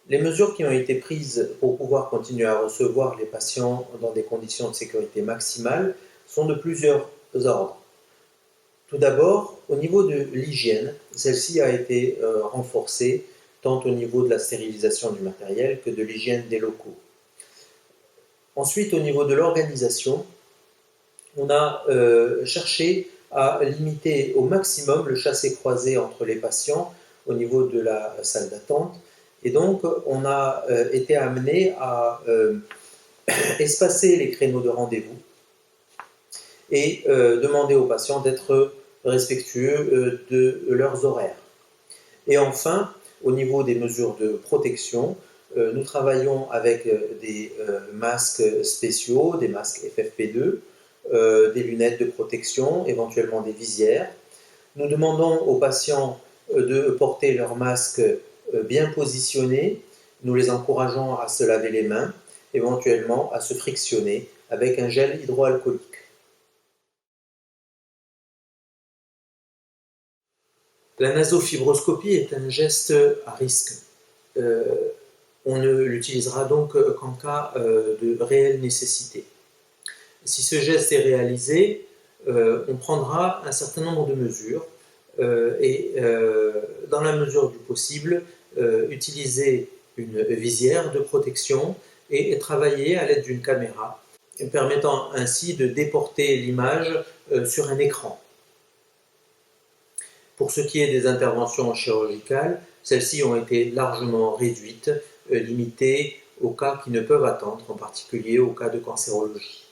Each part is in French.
Les mesures qui ont été prises pour pouvoir continuer à recevoir les patients dans des conditions de sécurité maximale sont de plusieurs ordres. Tout d'abord, au niveau de l'hygiène, celle-ci a été renforcée tant au niveau de la stérilisation du matériel que de l'hygiène des locaux. Ensuite, au niveau de l'organisation, on a cherché à limiter au maximum le chassé-croisé entre les patients au niveau de la salle d'attente. Et donc, on a été amené à espacer les créneaux de rendez-vous et demander aux patients d'être respectueux de leurs horaires. Et enfin, au niveau des mesures de protection, nous travaillons avec des masques spéciaux, des masques FFP2, des lunettes de protection, éventuellement des visières. Nous demandons aux patients de porter leur masque bien positionné. Nous les encourageons à se laver les mains, éventuellement à se frictionner avec un gel hydroalcoolique. La nasofibroscopie est un geste à risque. On ne l'utilisera donc qu'en cas de réelle nécessité. Si ce geste est réalisé, on prendra un certain nombre de mesures et, dans la mesure du possible, utiliser une visière de protection et travailler à l'aide d'une caméra, permettant ainsi de déporter l'image sur un écran. Pour ce qui est des interventions chirurgicales, celles-ci ont été largement réduites, limitées aux cas qui ne peuvent attendre, en particulier aux cas de cancérologie.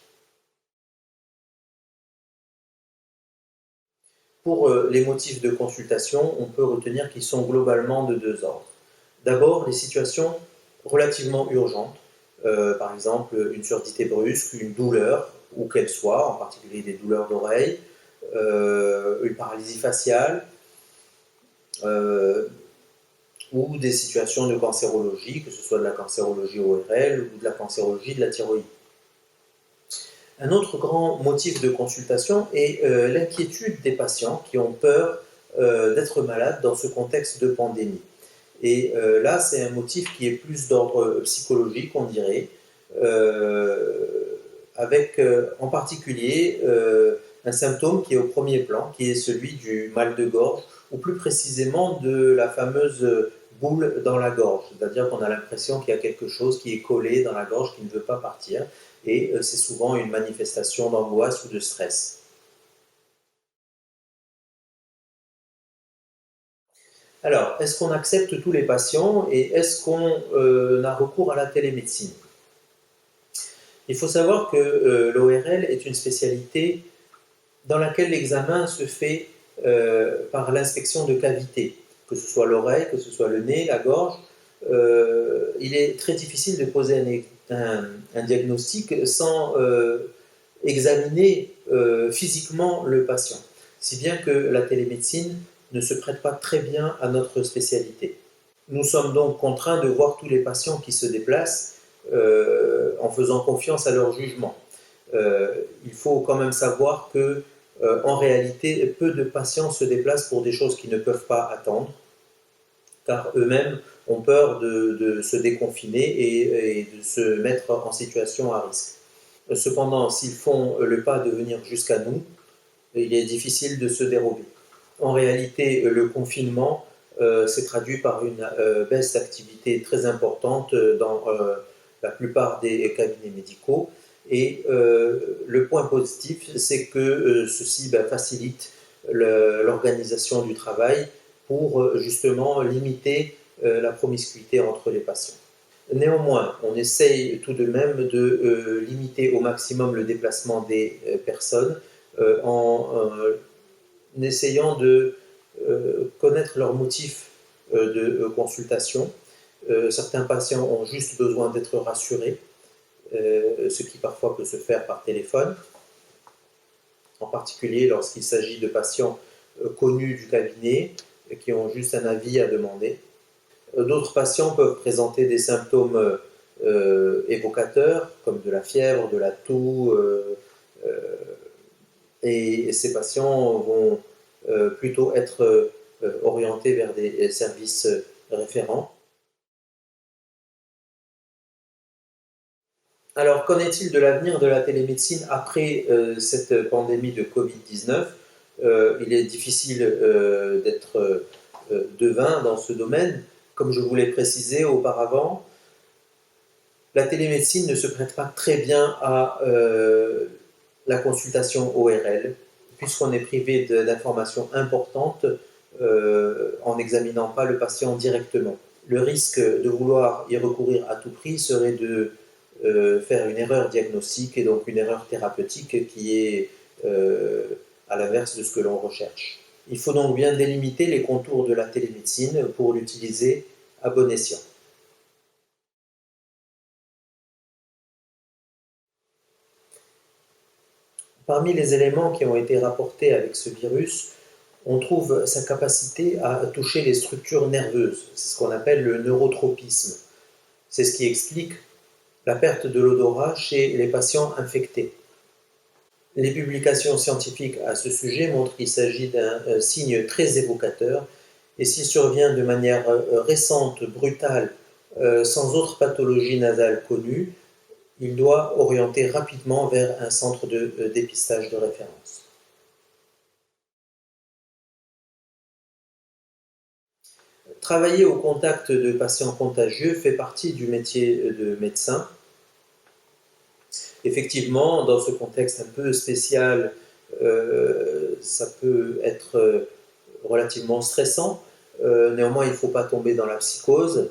Pour les motifs de consultation, on peut retenir qu'ils sont globalement de deux ordres. D'abord, les situations relativement urgentes, par exemple une surdité brusque, une douleur, où qu'elle soit, en particulier des douleurs d'oreille, une paralysie faciale, ou des situations de cancérologie, que ce soit de la cancérologie ORL ou de la cancérologie de la thyroïde. Un autre grand motif de consultation est l'inquiétude des patients qui ont peur d'être malades dans ce contexte de pandémie. Et là, c'est un motif qui est plus d'ordre psychologique, on dirait, avec en particulier un symptôme qui est au premier plan, qui est celui du mal de gorge, ou plus précisément de la fameuse boule dans la gorge, c'est-à-dire qu'on a l'impression qu'il y a quelque chose qui est collé dans la gorge qui ne veut pas partir, et c'est souvent une manifestation d'angoisse ou de stress. Alors, est-ce qu'on accepte tous les patients et est-ce qu'on a recours à la télémédecine? Il faut savoir que l'ORL est une spécialité dans laquelle l'examen se fait par l'inspection de cavités, que ce soit l'oreille, que ce soit le nez, la gorge. Il est très difficile de poser un diagnostic sans examiner physiquement le patient, si bien que la télémédecine ne se prête pas très bien à notre spécialité. Nous sommes donc contraints de voir tous les patients qui se déplacent en faisant confiance à leur jugement. Il faut quand même savoir que en réalité, peu de patients se déplacent pour des choses qui ne peuvent pas attendre, car eux-mêmes ont peur de se déconfiner et de se mettre en situation à risque. Cependant, s'ils font le pas de venir jusqu'à nous, il est difficile de se dérober. En réalité, le confinement s'est traduit par une baisse d'activité très importante dans la plupart des cabinets médicaux. Et le point positif, c'est que ceci facilite l'organisation du travail pour justement limiter la promiscuité entre les patients. Néanmoins, on essaye tout de même de limiter au maximum le déplacement des personnes en essayant de connaître leurs motifs de consultation. Certains patients ont juste besoin d'être rassurés, ce qui parfois peut se faire par téléphone, en particulier lorsqu'il s'agit de patients connus du cabinet qui ont juste un avis à demander. D'autres patients peuvent présenter des symptômes évocateurs, comme de la fièvre, de la toux, et ces patients vont plutôt être orientés vers des services référents. Alors, qu'en est-il de l'avenir de la télémédecine après cette pandémie de Covid-19? Il est difficile d'être devin dans ce domaine. Comme je vous l'ai précisé auparavant, la télémédecine ne se prête pas très bien à la consultation ORL, puisqu'on est privé d'informations importantes en n'examinant pas le patient directement. Le risque de vouloir y recourir à tout prix serait de faire une erreur diagnostique et donc une erreur thérapeutique qui est à l'inverse de ce que l'on recherche. Il faut donc bien délimiter les contours de la télémédecine pour l'utiliser à bon escient. Parmi les éléments qui ont été rapportés avec ce virus, on trouve sa capacité à toucher les structures nerveuses. C'est ce qu'on appelle le neurotropisme. C'est ce qui explique la perte de l'odorat chez les patients infectés. Les publications scientifiques à ce sujet montrent qu'il s'agit d'un signe très évocateur et s'il survient de manière récente, brutale, sans autre pathologie nasale connue, il doit orienter rapidement vers un centre de dépistage de référence. Travailler au contact de patients contagieux fait partie du métier de médecin. Effectivement, dans ce contexte un peu spécial, ça peut être relativement stressant. Néanmoins, il ne faut pas tomber dans la psychose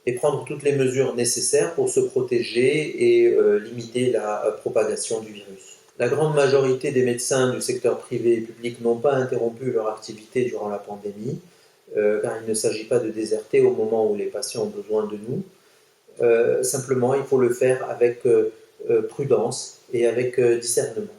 et prendre toutes les mesures nécessaires pour se protéger et limiter la propagation du virus. La grande majorité des médecins du secteur privé et public n'ont pas interrompu leur activité durant la pandémie, car il ne s'agit pas de déserter au moment où les patients ont besoin de nous. Simplement, il faut le faire avec prudence et avec discernement.